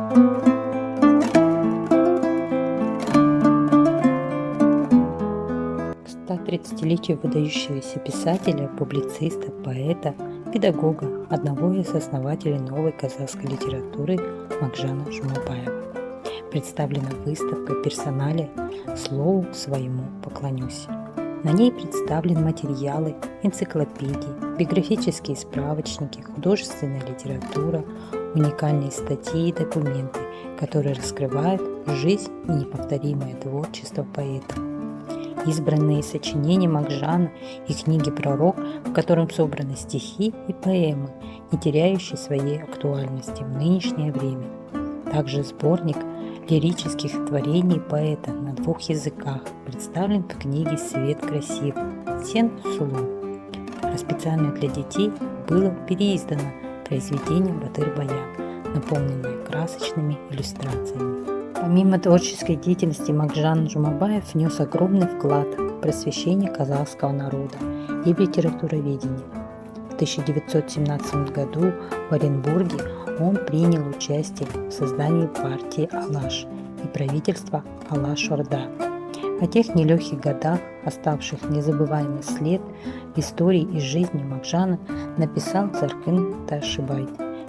К 130-летию выдающегося писателя, публициста, поэта, педагога, одного из основателей новой казахской литературы Макжана Жумабаева представлена выставка персоналия «Слову своему поклонюсь». На ней представлены материалы, энциклопедии, биографические справочники, художественная литература, уникальные статьи и документы, которые раскрывают жизнь и неповторимое творчество поэта. Избранные сочинения Макжана и книги «Пророк», в котором собраны стихи и поэмы, не теряющие своей актуальности в нынешнее время. Также сборник лирических творений поэта на 2 языках представлен в книге «Свет красив» Сен Сулу. А специально для детей было переиздано произведение Батыр-Баян, наполненное красочными иллюстрациями. Помимо творческой деятельности, Макжан Жумабаев внес огромный вклад в просвещение казахского народа и в литературоведение. В 1917 году в Оренбурге он принял участие в создании партии Алаш и правительства Алаш-Орда. О тех нелегких годах, оставших незабываемый след в истории и жизни Макжана, написал Заркын Ташибай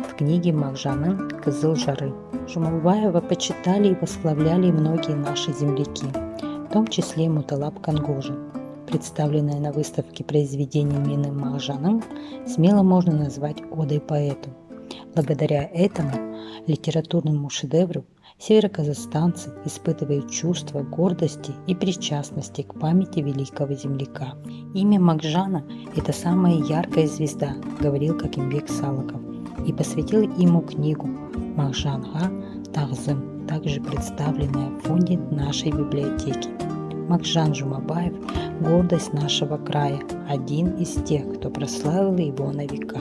в книге «Макжанның Кызыл жары». Жумабаева почитали и восславляли многие наши земляки, в том числе Муталап Кангожин. Представленное на выставке произведение Мены Макжаном смело можно назвать одой поэту. Благодаря этому литературному шедевру североказахстанцы испытывают чувство гордости и причастности к памяти великого земляка. Имя Макжана – это самая яркая звезда, говорил Какимбек Салыков, и посвятил ему книгу «Макжанға тағзым», также представленная в фонде нашей библиотеки. Макжан Жумабаев – гордость нашего края, один из тех, кто прославил его на века.